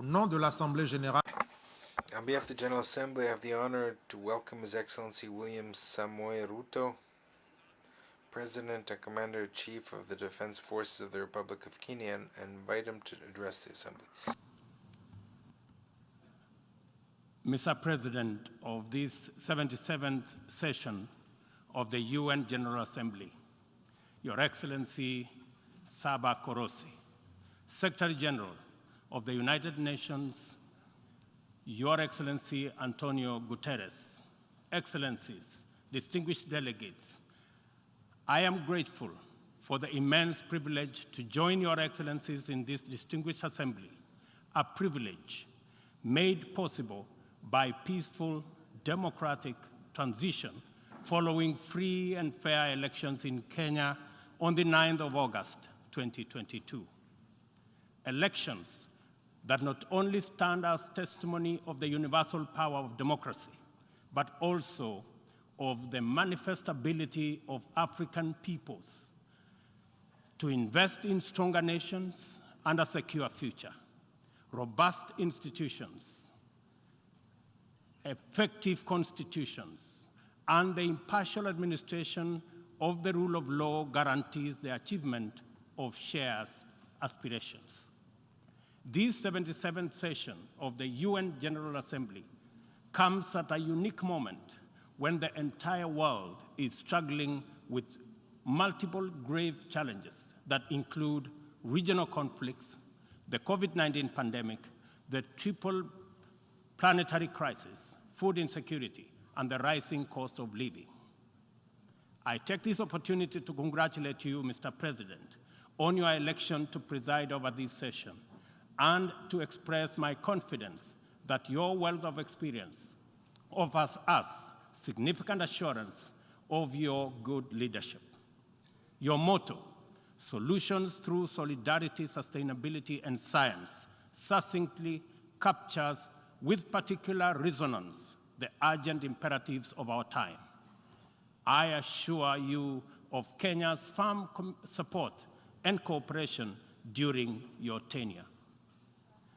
Au nom de l'Assemblée générale, On behalf of the General Assembly, I have the honor to welcome His Excellency William Samoei Ruto, President and Commander-in-Chief of the Defense Forces of the Republic of Kenya, and invite him to address the Assembly. Mr. President of this 77th session of the UN General Assembly, Your Excellency Saba Korosi, Secretary General of the United Nations, Your Excellency Antonio Guterres, Excellencies, distinguished delegates, I am grateful for the immense privilege to join Your Excellencies in this distinguished assembly, a privilege made possible by peaceful, democratic transition following free and fair elections in Kenya on the 9th of August, 2022. Elections that not only stand as testimony of the universal power of democracy, but also of the manifest ability of African peoples to invest in stronger nations and a secure future, robust institutions, effective constitutions, and the impartial administration of the rule of law guarantees the achievement of shared aspirations. This 77th session of the UN General Assembly comes at a unique moment when the entire world is struggling with multiple grave challenges that include regional conflicts, the COVID-19 pandemic, the triple planetary crisis, food insecurity, and the rising cost of living. I take this opportunity to congratulate you, Mr. President, on your election to preside over this session, and to express my confidence that your wealth of experience offers us significant assurance of your good leadership. Your motto, solutions through solidarity, sustainability, and science, succinctly captures with particular resonance the urgent imperatives of our time. I assure you of Kenya's firm support and cooperation during your tenure.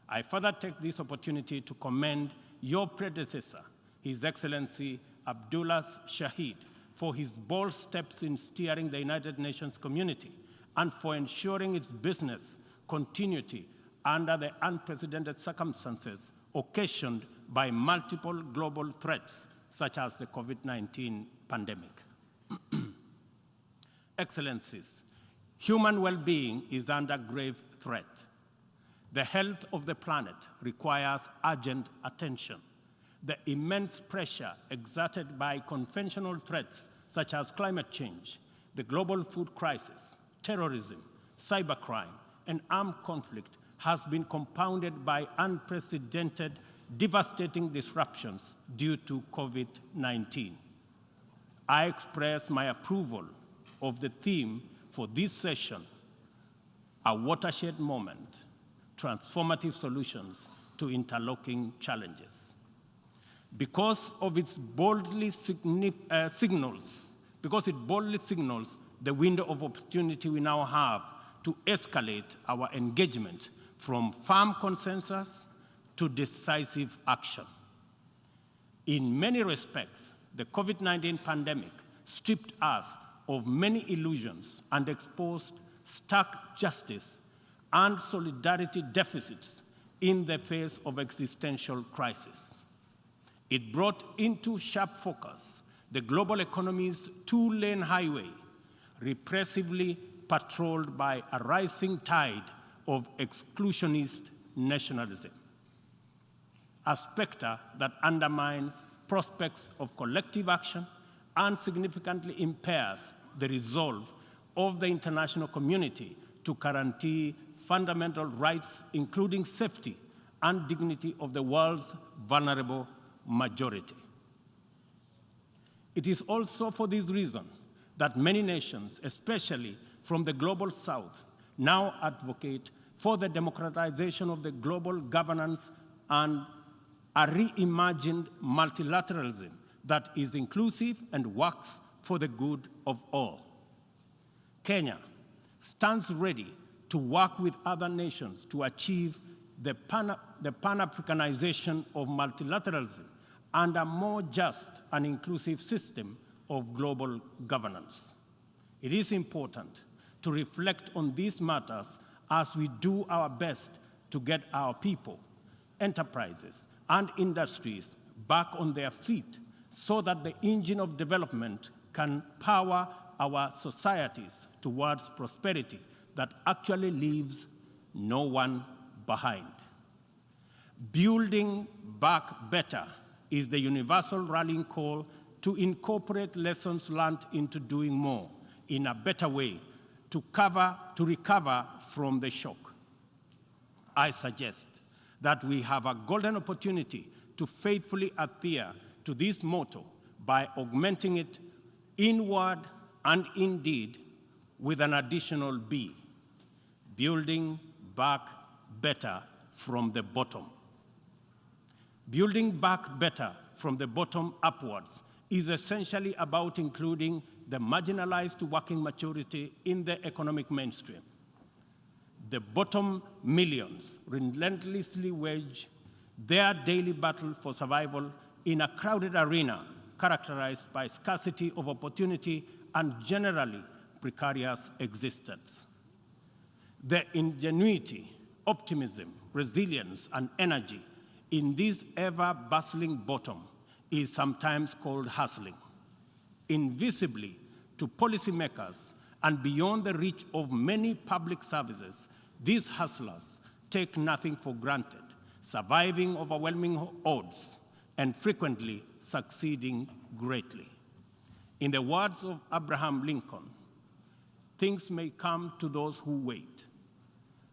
I further take this opportunity to commend your predecessor, His Excellency Abdullah Shahid, for his bold steps in steering the United Nations community and for ensuring its business continuity under the unprecedented circumstances occasioned by multiple global threats, such as the COVID-19 pandemic. Excellencies, human well-being is under grave threat. The health of the planet requires urgent attention. The immense pressure exerted by conventional threats such as climate change, the global food crisis, terrorism, cybercrime, and armed conflict has been compounded by unprecedented, devastating disruptions due to COVID-19. I express my approval of the theme for this session, a watershed moment, transformative solutions to interlocking challenges. Because it boldly signals the window of opportunity we now have to escalate our engagement from firm consensus to decisive action. In many respects, the COVID-19 pandemic stripped us of many illusions and exposed stark justice and solidarity deficits in the face of existential crisis. It brought into sharp focus the global economy's two-lane highway, repressively patrolled by a rising tide of exclusionist nationalism, a specter that undermines prospects of collective action and significantly impairs the resolve of the international community to guarantee fundamental rights, including safety and dignity of the world's vulnerable majority. It is also for this reason that many nations, especially from the global south, now advocate for the democratization of the global governance and a reimagined multilateralism that is inclusive and works for the good of all. Kenya stands ready to work with other nations to achieve the Pan-Africanization of multilateralism, and a more just and inclusive system of global governance. It is important to reflect on these matters as we do our best to get our people, enterprises, and industries back on their feet so that the engine of development can power our societies towards prosperity that actually leaves no one behind. Building back better is the universal rallying call to incorporate lessons learned into doing more in a better way to recover from the shock. I suggest that we have a golden opportunity to faithfully adhere to this motto by augmenting it in word and in deed with an additional B, building back better from the bottom. Building back better from the bottom upwards is essentially about including the marginalized to working maturity in the economic mainstream. The bottom millions relentlessly wage their daily battle for survival in a crowded arena characterized by scarcity of opportunity and generally precarious existence. The ingenuity, optimism, resilience, and energy in this ever-bustling bottom is sometimes called hustling. Invisibly to policymakers and beyond the reach of many public services, these hustlers take nothing for granted, surviving overwhelming odds and frequently succeeding greatly. In the words of Abraham Lincoln, things may come to those who wait,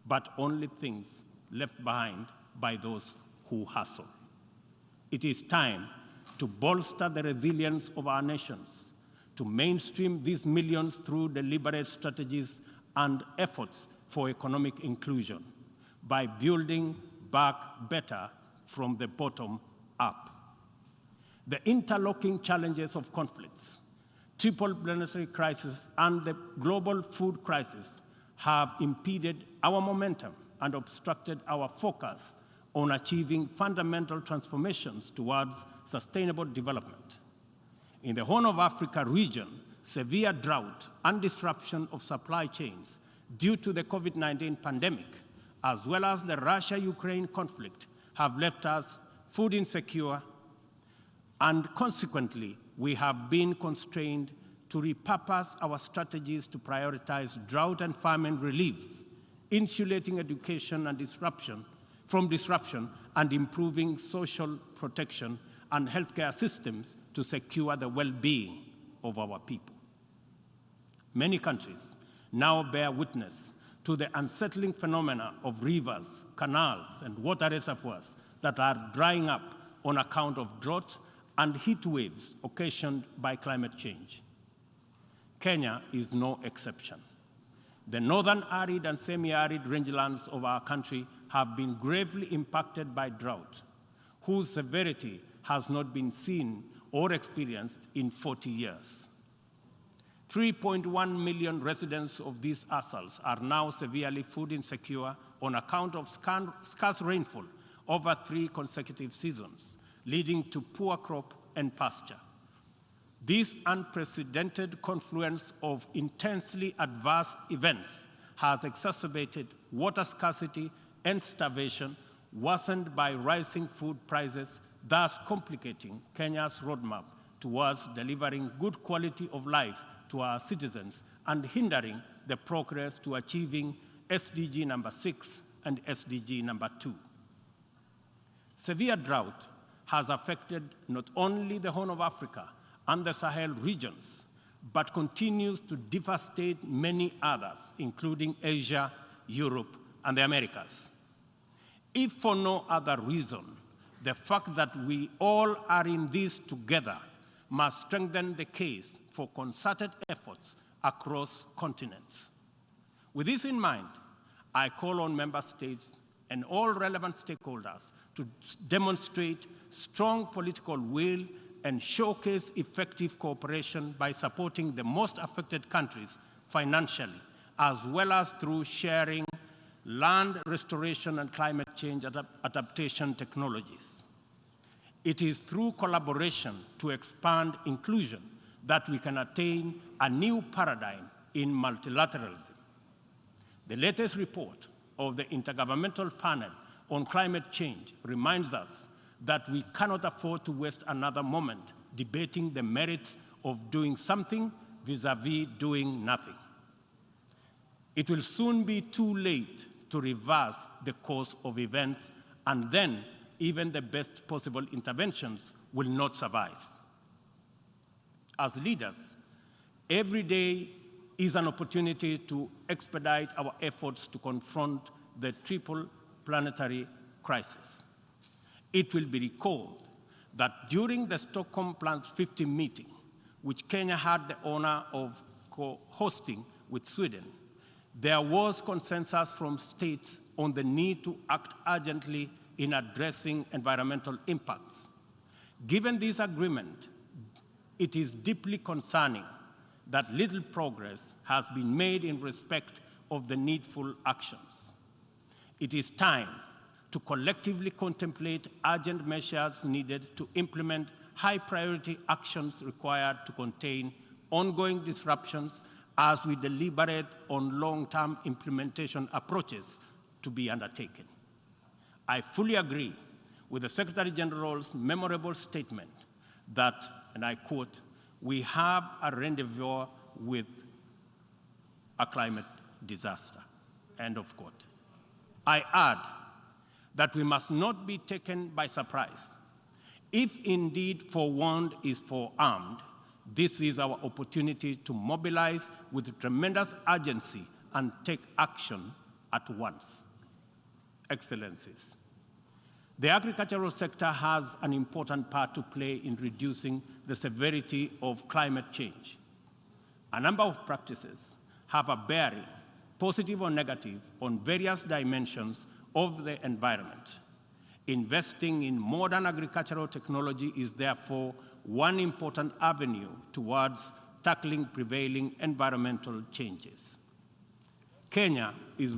but only things left behind by those who hustle. It is time to bolster the resilience of our nations, to mainstream these millions through deliberate strategies and efforts for economic inclusion by building back better from the bottom up. The interlocking challenges of conflicts, triple planetary crisis, and the global food crisis have impeded our momentum and obstructed our focus on achieving fundamental transformations towards sustainable development. In the Horn of Africa region, severe drought and disruption of supply chains due to the COVID-19 pandemic, as well as the Russia-Ukraine conflict, have left us food insecure, and consequently, we have been constrained to repurpose our strategies to prioritize drought and famine relief, insulating education and from disruption, and improving social protection and healthcare systems to secure the well-being of our people. Many countries now bear witness to the unsettling phenomena of rivers, canals, and water reservoirs that are drying up on account of drought and heat waves occasioned by climate change. Kenya is no exception. The northern arid and semi-arid rangelands of our country have been gravely impacted by drought, whose severity has not been seen or experienced in 40 years. 3.1 million residents of these atolls are now severely food insecure on account of scarce rainfall over 3 consecutive seasons, leading to poor crop and pasture. This unprecedented confluence of intensely adverse events has exacerbated water scarcity and starvation, worsened by rising food prices, thus complicating Kenya's roadmap towards delivering good quality of life to our citizens and hindering the progress to achieving SDG number 6 and SDG number 2. Severe drought has affected not only the Horn of Africa and the Sahel regions, but continues to devastate many others, including Asia, Europe, and the Americas. If for no other reason, the fact that we all are in this together must strengthen the case for concerted efforts across continents. With this in mind, I call on member states and all relevant stakeholders to demonstrate strong political will and showcase effective cooperation by supporting the most affected countries financially, as well as through sharing land restoration and climate change adaptation technologies. It is through collaboration to expand inclusion that we can attain a new paradigm in multilateralism. The latest report of the Intergovernmental Panel on Climate Change reminds us that we cannot afford to waste another moment debating the merits of doing something vis-à-vis doing nothing. It will soon be too late to reverse the course of events, and then even the best possible interventions will not suffice. As leaders, every day is an opportunity to expedite our efforts to confront the triple planetary crisis. It will be recalled that during the Stockholm Plus 50 meeting, which Kenya had the honor of co-hosting with Sweden, there was consensus from states on the need to act urgently in addressing environmental impacts. Given this agreement, it is deeply concerning that little progress has been made in respect of the needful actions. It is time to collectively contemplate urgent measures needed to implement high-priority actions required to contain ongoing disruptions as we deliberate on long-term implementation approaches to be undertaken. I fully agree with the Secretary General's memorable statement that, and I quote, "We have a rendezvous with a climate disaster," end of quote. I add that we must not be taken by surprise. If indeed forewarned is forearmed, this is our opportunity to mobilize with tremendous urgency and take action at once. Excellencies, the agricultural sector has an important part to play in reducing the severity of climate change. A number of practices have a bearing, positive or negative, on various dimensions of the environment. Investing in modern agricultural technology is therefore one important avenue towards tackling prevailing environmental changes. Kenya is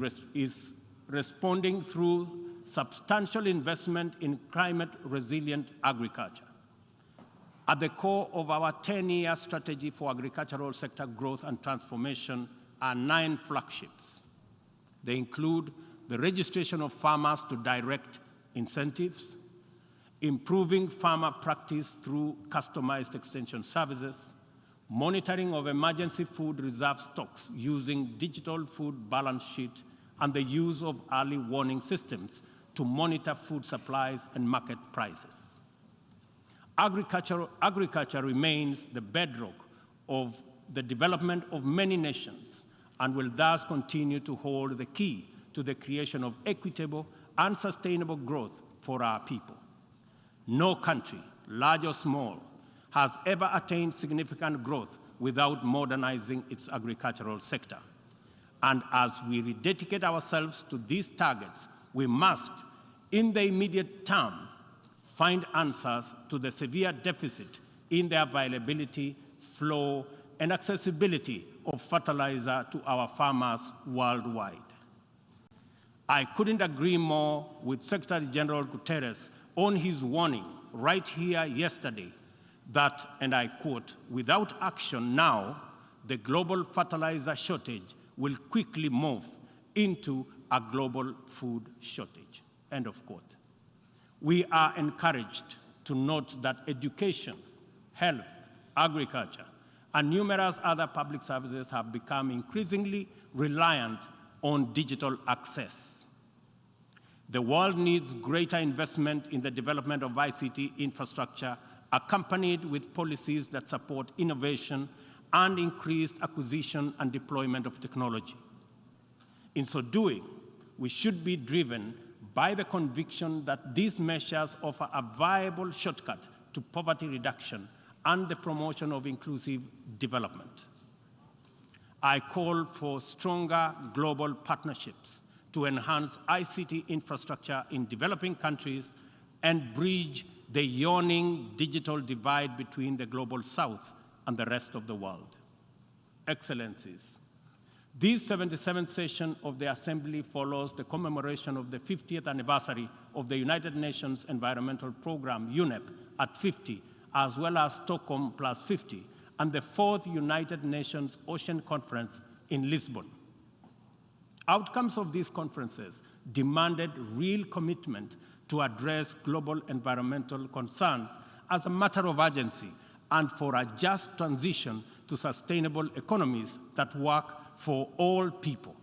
responding through substantial investment in climate-resilient agriculture. At the core of our 10-year strategy for agricultural sector growth and transformation are 9 flagships. They include the registration of farmers to direct incentives, improving farmer practice through customized extension services, monitoring of emergency food reserve stocks using digital food balance sheet, and the use of early warning systems to monitor food supplies and market prices. Agriculture remains the bedrock of the development of many nations and will thus continue to hold the key to the creation of equitable and sustainable growth for our people. No country, large or small, has ever attained significant growth without modernizing its agricultural sector. And as we rededicate ourselves to these targets, we must, in the immediate term, find answers to the severe deficit in the availability, flow, and accessibility of fertilizer to our farmers worldwide. I couldn't agree more with Secretary General Guterres on his warning right here yesterday that, and I quote, "Without action now, the global fertilizer shortage will quickly move into a global food shortage," end of quote. We are encouraged to note that education, health, agriculture, and numerous other public services have become increasingly reliant on digital access. The world needs greater investment in the development of ICT infrastructure, accompanied with policies that support innovation and increased acquisition and deployment of technology. In so doing, we should be driven by the conviction that these measures offer a viable shortcut to poverty reduction and the promotion of inclusive development. I call for stronger global partnerships to enhance ICT infrastructure in developing countries and bridge the yawning digital divide between the global south and the rest of the world. Excellencies, This 77th session of the Assembly follows the commemoration of the 50th anniversary of the United Nations Environmental Programme, UNEP, at 50, as well as Stockholm plus 50, and the 4th United Nations Ocean Conference in Lisbon. Outcomes of these conferences demanded real commitment to address global environmental concerns as a matter of urgency and for a just transition to sustainable economies that work for all people.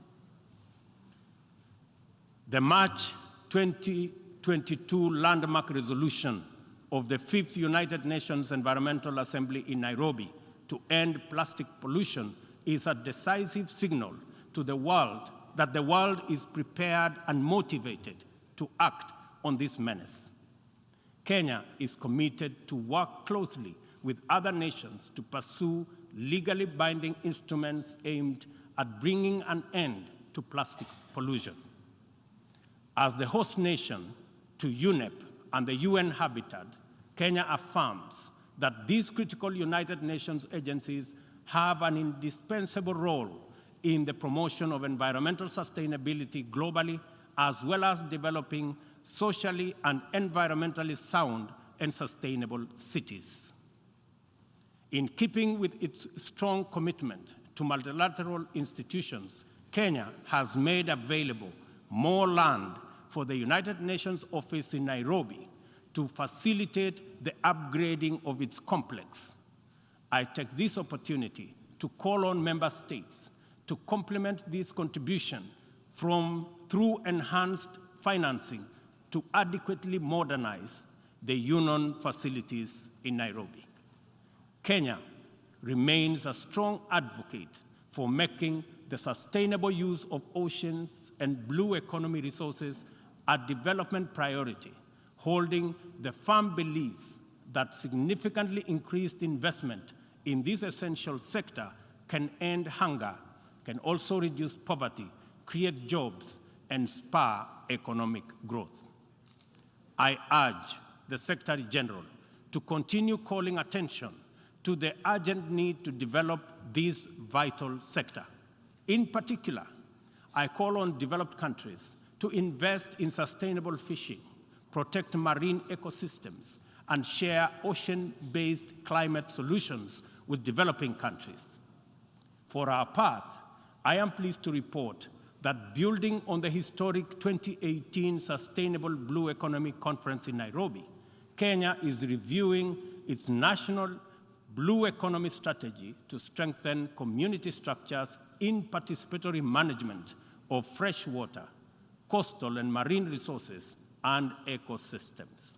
The March 2022 landmark resolution of the 5th United Nations Environmental Assembly in Nairobi to end plastic pollution is a decisive signal to the world that the world is prepared and motivated to act on this menace. Kenya is committed to work closely with other nations to pursue legally binding instruments aimed at bringing an end to plastic pollution. As the host nation to UNEP and the UN Habitat, Kenya affirms that these critical United Nations agencies have an indispensable role in the promotion of environmental sustainability globally, as well as developing socially and environmentally sound and sustainable cities. In keeping with its strong commitment to multilateral institutions, Kenya has made available more land for the United Nations office in Nairobi to facilitate the upgrading of its complex. I take this opportunity to call on member states to complement this contribution through enhanced financing to adequately modernize the UN facilities in Nairobi. Kenya remains a strong advocate for making the sustainable use of oceans and blue economy resources a development priority, holding the firm belief that significantly increased investment in this essential sector can end hunger, can also reduce poverty, create jobs, and spur economic growth. I urge the Secretary General to continue calling attention to the urgent need to develop this vital sector. In particular, I call on developed countries to invest in sustainable fishing, protect marine ecosystems, and share ocean-based climate solutions with developing countries. For our part, I am pleased to report that building on the historic 2018 Sustainable Blue Economy Conference in Nairobi, Kenya is reviewing its national blue economy strategy to strengthen community structures in participatory management of fresh water, coastal and marine resources, and ecosystems.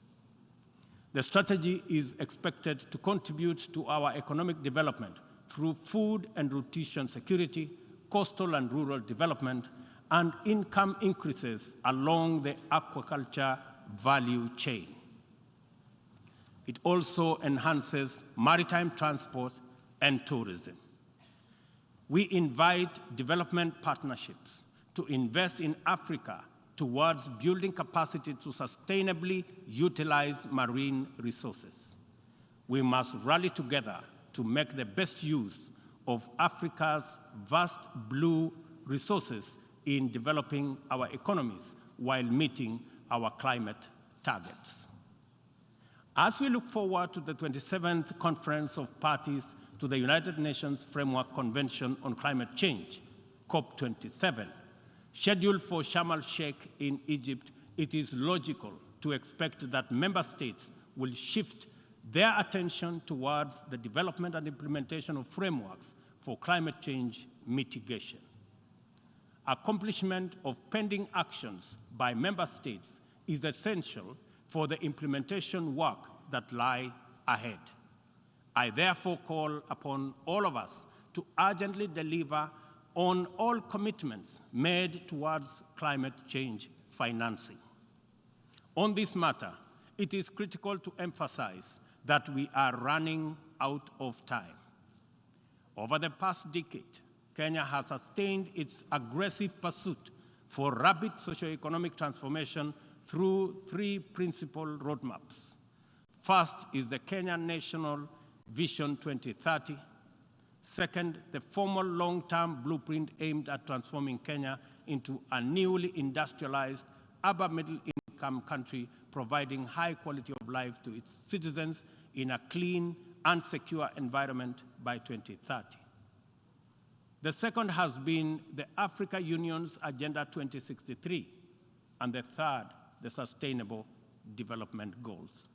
The strategy is expected to contribute to our economic development through food and nutrition security, coastal and rural development, and income increases along the aquaculture value chain. It also enhances maritime transport and tourism. We invite development partnerships to invest in Africa towards building capacity to sustainably utilize marine resources. We must rally together to make the best use of Africa's vast blue resources in developing our economies while meeting our climate targets. As we look forward to the 27th Conference of Parties to the United Nations Framework Convention on Climate Change, COP27, scheduled for Sharm el-Sheikh in Egypt, it is logical to expect that member states will shift their attention towards the development and implementation of frameworks for climate change mitigation. Accomplishment of pending actions by member states is essential for the implementation work that lie ahead. I therefore call upon all of us to urgently deliver on all commitments made towards climate change financing. On this matter, it is critical to emphasize that we are running out of time. Over the past decade, Kenya has sustained its aggressive pursuit for rapid socioeconomic transformation through three principal roadmaps. First is the Kenya National Vision 2030. Second, the formal long-term blueprint aimed at transforming Kenya into a newly industrialized, upper middle-income country, providing high quality of life to its citizens in a clean and secure environment by 2030. The second has been the Africa Union's Agenda 2063, and the third, the Sustainable Development Goals.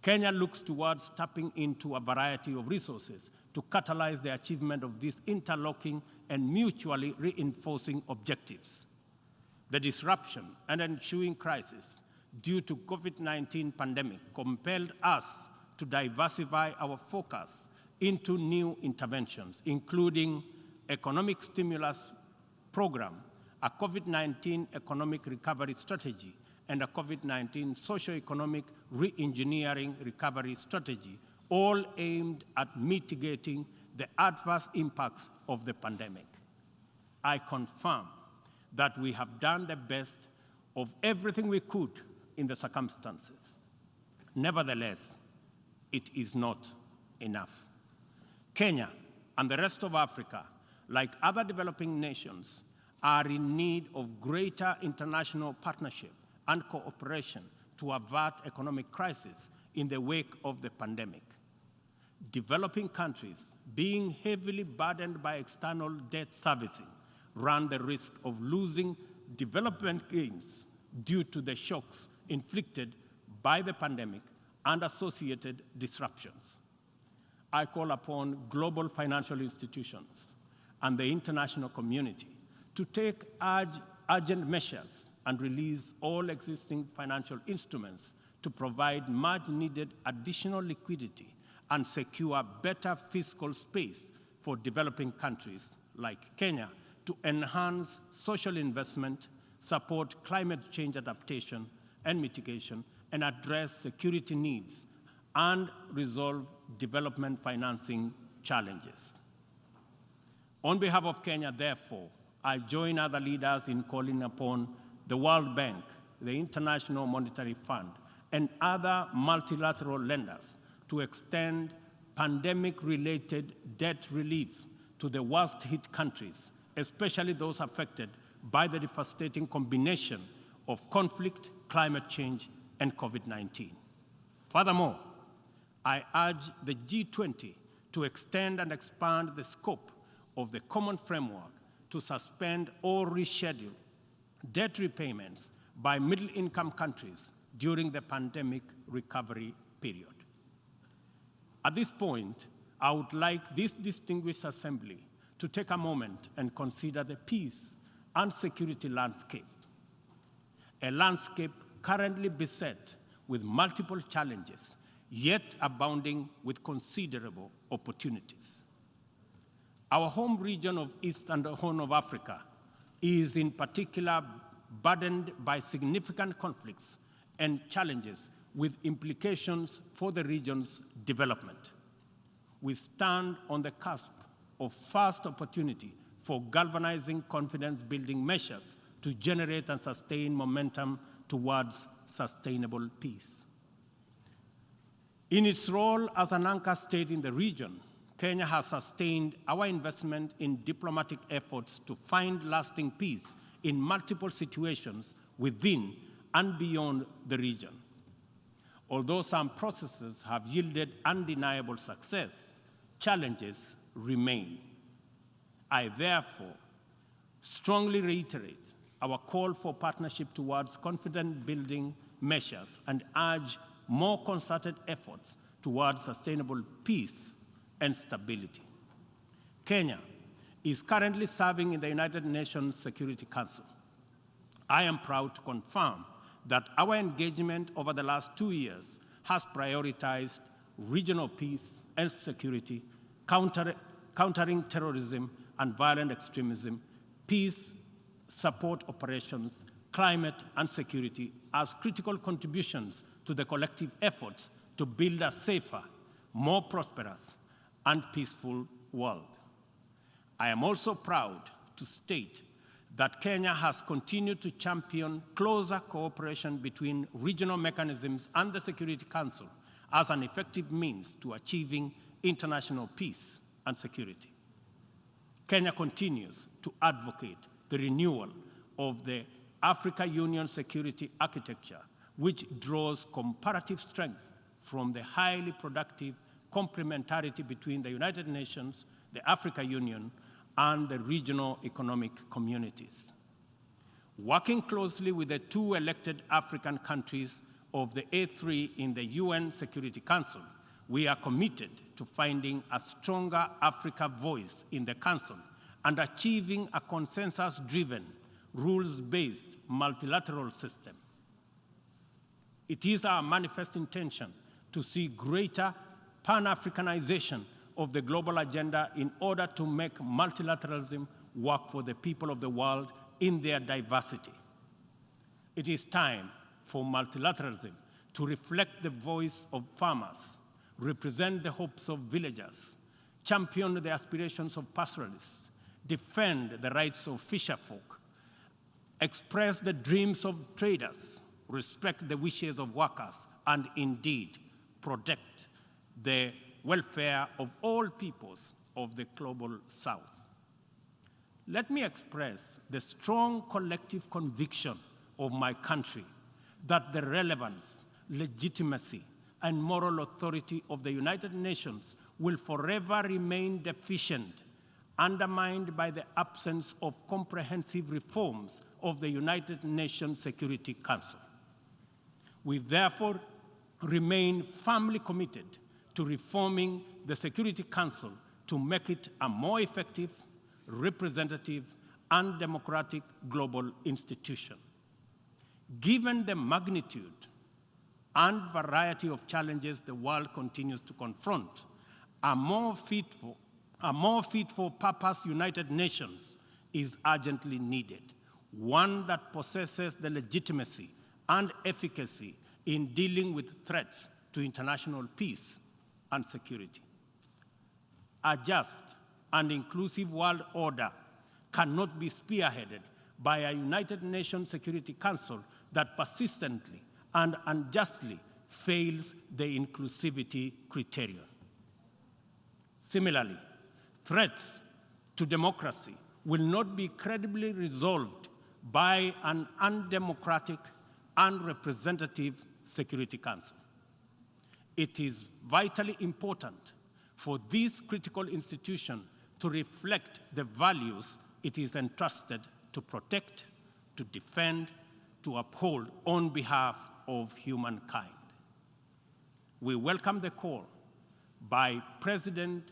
Kenya looks towards tapping into a variety of resources to catalyze the achievement of these interlocking and mutually reinforcing objectives. The disruption and ensuing crisis due to COVID-19 pandemic compelled us to diversify our focus into new interventions, including economic stimulus program, a COVID-19 economic recovery strategy, and a COVID-19 socio-economic re-engineering recovery strategy, all aimed at mitigating the adverse impacts of the pandemic. I confirm that we have done the best of everything we could in the circumstances. Nevertheless, it is not enough. Kenya and the rest of Africa, like other developing nations, are in need of greater international partnership and cooperation to avert economic crisis in the wake of the pandemic. Developing countries, being heavily burdened by external debt servicing, run the risk of losing development gains due to the shocks inflicted by the pandemic and associated disruptions. I call upon global financial institutions and the international community to take urgent measures and release all existing financial instruments to provide much-needed additional liquidity and secure better fiscal space for developing countries like Kenya to enhance social investment, support climate change adaptation and mitigation, and address security needs and resolve development financing challenges. On behalf of Kenya, therefore, I join other leaders in calling upon the World Bank, the International Monetary Fund, and other multilateral lenders to extend pandemic-related debt relief to the worst-hit countries, especially those affected by the devastating combination of conflict, climate change, and COVID-19. Furthermore, I urge the G20 to extend and expand the scope of the common framework to suspend or reschedule debt repayments by middle-income countries during the pandemic recovery period. At this point, I would like this distinguished assembly to take a moment and consider the peace and security landscape, a landscape currently beset with multiple challenges, yet abounding with considerable opportunities. Our home region of East and Horn of Africa is in particular burdened by significant conflicts and challenges with implications for the region's development. We stand on the cusp of first opportunity for galvanizing confidence-building measures to generate and sustain momentum towards sustainable peace. In its role as an anchor state in the region, Kenya has sustained our investment in diplomatic efforts to find lasting peace in multiple situations within and beyond the region. Although some processes have yielded undeniable success, challenges remain. I therefore strongly reiterate our call for partnership towards confidence-building measures and urge more concerted efforts towards sustainable peace and stability. Kenya is currently serving in the United Nations Security Council. I am proud to confirm that our engagement over the last 2 years has prioritized regional peace and security, countering terrorism and violent extremism, peace support operations, climate and security as critical contributions to the collective efforts to build a safer, more prosperous, and peaceful world. I am also proud to state that Kenya has continued to champion closer cooperation between regional mechanisms and the Security Council as an effective means to achieving international peace. and security. Kenya continues to advocate the renewal of the Africa Union security architecture, which draws comparative strength from the highly productive complementarity between the United Nations, the Africa Union, and the regional economic communities. Working closely with the two elected African countries of the A3 in the UN Security Council, we are committed to finding a stronger Africa voice in the Council and achieving a consensus-driven, rules-based multilateral system. It is our manifest intention to see greater Pan-Africanization of the global agenda in order to make multilateralism work for the people of the world in their diversity. It is time for multilateralism to reflect the voice of farmers, represent the hopes of villagers, champion the aspirations of pastoralists, defend the rights of fisherfolk, express the dreams of traders, respect the wishes of workers, and indeed protect the welfare of all peoples of the global South. Let me express the strong collective conviction of my country that the relevance, legitimacy, and moral authority of the United Nations will forever remain deficient, undermined by the absence of comprehensive reforms of the United Nations Security Council. We therefore remain firmly committed to reforming the Security Council to make it a more effective, representative, and democratic global institution. Given the magnitude and variety of challenges the world continues to confront, a more fit for purpose United Nations is urgently needed, one that possesses the legitimacy and efficacy in dealing with threats to international peace and security. A just and inclusive world order cannot be spearheaded by a United Nations Security Council that persistently and unjustly fails the inclusivity criterion. Similarly, threats to democracy will not be credibly resolved by an undemocratic and representative Security Council. It is vitally important for this critical institution to reflect the values it is entrusted to protect, to defend, to uphold on behalf of humankind. We welcome the call by President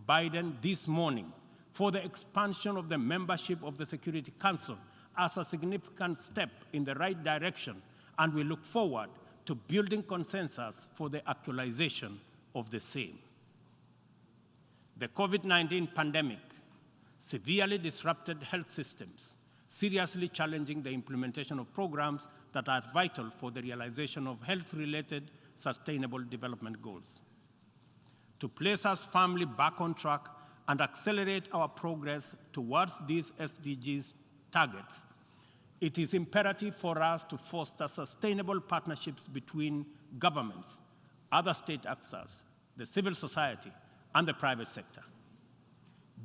Biden this morning for the expansion of the membership of the Security Council as a significant step in the right direction, and we look forward to building consensus for the actualization of the same. The COVID-19 pandemic severely disrupted health systems, seriously challenging the implementation of programs that are vital for the realization of health-related sustainable development goals. To place us firmly back on track and accelerate our progress towards these SDGs targets, it is imperative for us to foster sustainable partnerships between governments, other state actors, the civil society, and the private sector.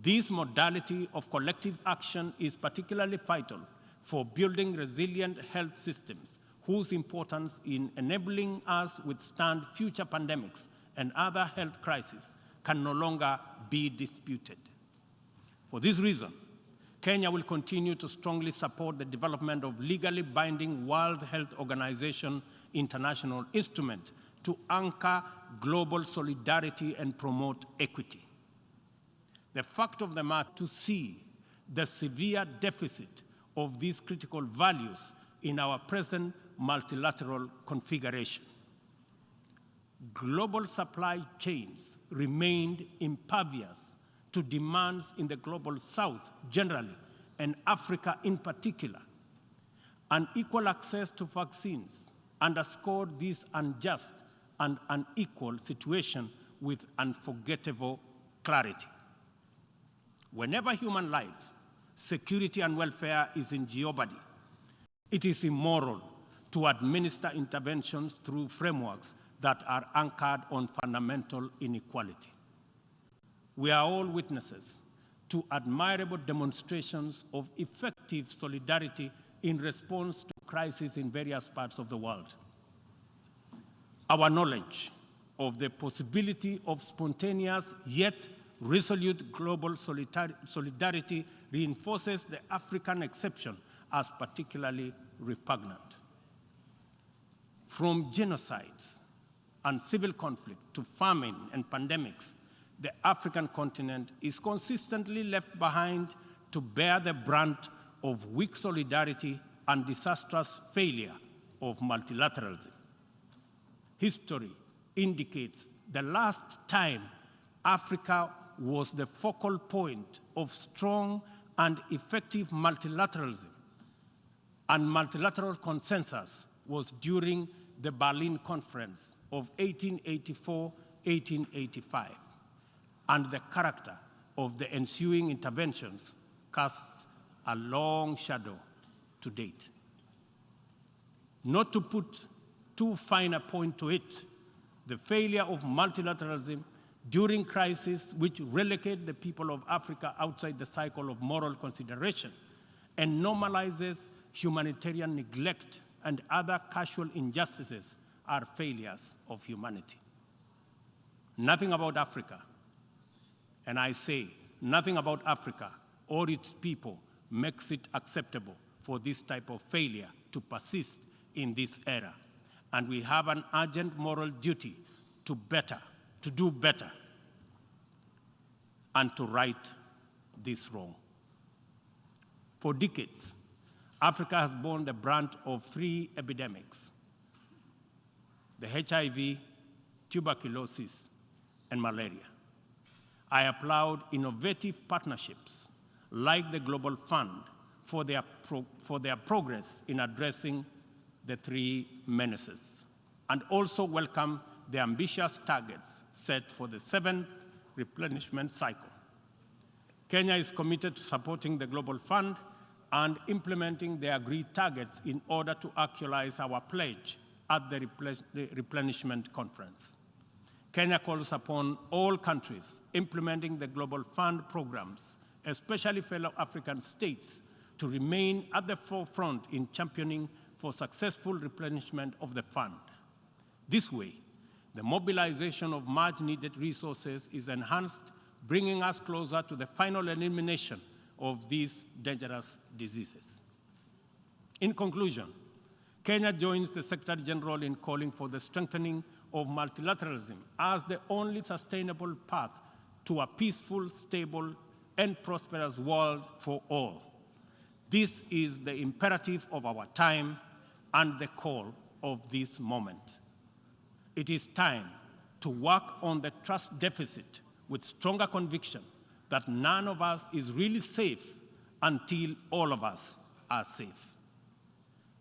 This modality of collective action is particularly vital for building resilient health systems whose importance in enabling us withstand future pandemics and other health crises can no longer be disputed. For this reason, Kenya will continue to strongly support the development of legally binding World Health Organization international instrument to anchor global solidarity and promote equity. The fact of the matter to see the severe deficit of these critical values in our present multilateral configuration. Global supply chains remained impervious to demands in the global South generally, and Africa in particular. Unequal access to vaccines underscored this unjust and unequal situation with unforgettable clarity. Whenever human life, security, and welfare is in jeopardy, it is immoral to administer interventions through frameworks that are anchored on fundamental inequality. We are all witnesses to admirable demonstrations of effective solidarity in response to crises in various parts of the world. Our knowledge of the possibility of spontaneous yet resolute global solidarity reinforces the African exception as particularly repugnant. From genocides and civil conflict to famine and pandemics, the African continent is consistently left behind to bear the brunt of weak solidarity and disastrous failure of multilateralism. History indicates the last time Africa was the focal point of strong and effective multilateralism and multilateral consensus was during the Berlin Conference of 1884-1885, and the character of the ensuing interventions casts a long shadow to date. Not to put too fine a point to it, the failure of multilateralism during crises which relegate the people of Africa outside the cycle of moral consideration and normalizes humanitarian neglect and other casual injustices are failures of humanity. Nothing about Africa, and I say nothing about Africa or its people makes it acceptable for this type of failure to persist in this era. And we have an urgent moral duty to do better, and to right this wrong. For decades, Africa has borne the brunt of three epidemics: the HIV, tuberculosis, and malaria. I applaud innovative partnerships like the Global Fund for their progress in addressing the three menaces, and also welcome the ambitious targets set for the 7th replenishment cycle. Kenya is committed to supporting the Global Fund and implementing the agreed targets in order to actualize our pledge at the replenishment conference. Kenya calls upon all countries implementing the Global Fund programs, especially fellow African states, to remain at the forefront in championing for successful replenishment of the fund. This way, the mobilization of much-needed resources is enhanced, bringing us closer to the final elimination of these dangerous diseases. In conclusion, Kenya joins the Secretary General in calling for the strengthening of multilateralism as the only sustainable path to a peaceful, stable, and prosperous world for all. This is the imperative of our time and the call of this moment. It is time to work on the trust deficit with stronger conviction that none of us is really safe until all of us are safe.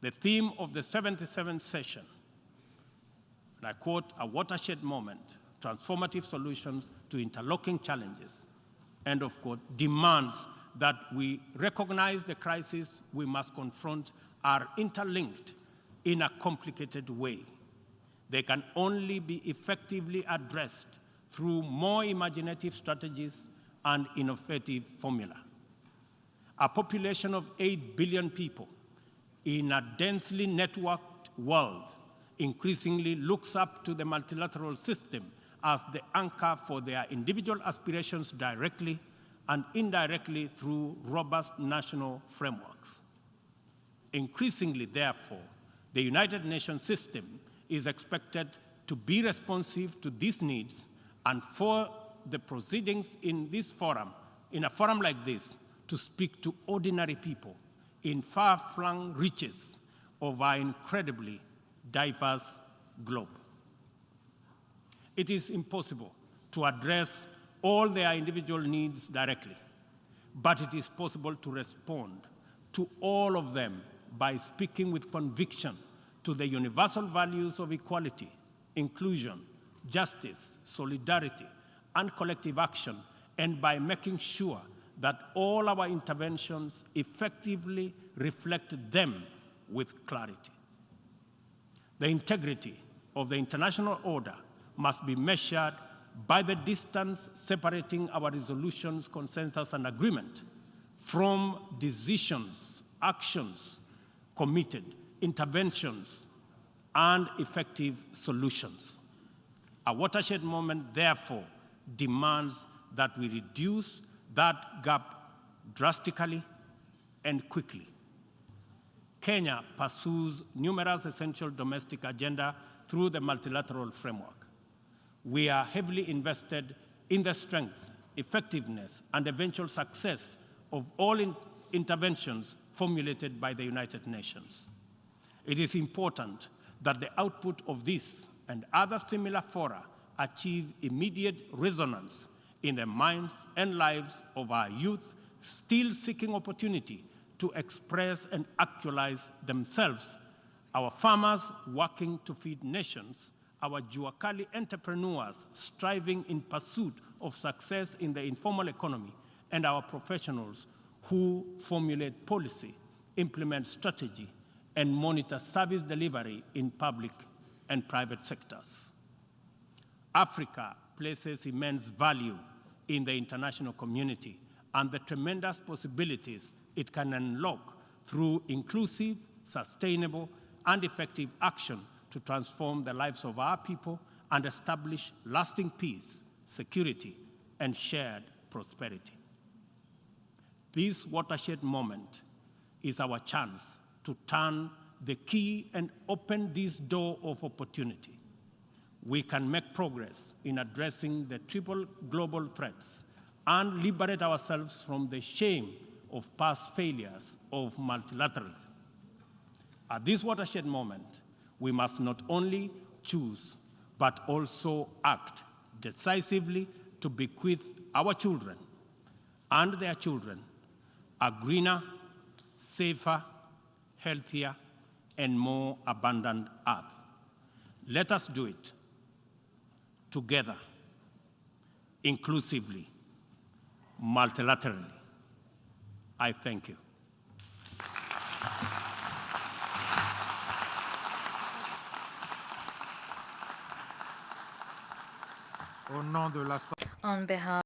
The theme of the 77th session, and I quote, "a watershed moment, transformative solutions to interlocking challenges," end of quote, demands that we recognize the crises we must confront are interlinked in a complicated way. They can only be effectively addressed through more imaginative strategies and innovative formula. A population of 8 billion people in a densely networked world increasingly looks up to the multilateral system as the anchor for their individual aspirations directly and indirectly through robust national frameworks. Increasingly, therefore, the United Nations system is expected to be responsive to these needs, and for the proceedings in this forum, in a forum like this, to speak to ordinary people in far-flung reaches of our incredibly diverse globe. It is impossible to address all their individual needs directly, but it is possible to respond to all of them by speaking with conviction to the universal values of equality, inclusion, justice, solidarity, and collective action, and by making sure that all our interventions effectively reflect them with clarity. The integrity of the international order must be measured by the distance separating our resolutions, consensus, and agreement from decisions, actions, committed, interventions, and effective solutions. A watershed moment, therefore, demands that we reduce that gap drastically and quickly. Kenya pursues numerous essential domestic agenda through the multilateral framework. We are heavily invested in the strength, effectiveness, and eventual success of all interventions formulated by the United Nations. It is important that the output of this and other similar fora achieve immediate resonance in the minds and lives of our youth still seeking opportunity to express and actualize themselves, our farmers working to feed nations, our Juakali entrepreneurs striving in pursuit of success in the informal economy, and our professionals who formulate policy, implement strategy, and monitor service delivery in public and private sectors. Africa places immense value in the international community and the tremendous possibilities it can unlock through inclusive, sustainable, and effective action to transform the lives of our people and establish lasting peace, security, and shared prosperity. This watershed moment is our chance to turn the key and open this door of opportunity. We can make progress in addressing the triple global threats and liberate ourselves from the shame of past failures of multilateralism. At this watershed moment, we must not only choose, but also act decisively to bequeath our children and their children a greener, safer, healthier, and more abundant earth. Let us do it together, inclusively, multilaterally. I thank you. On behalf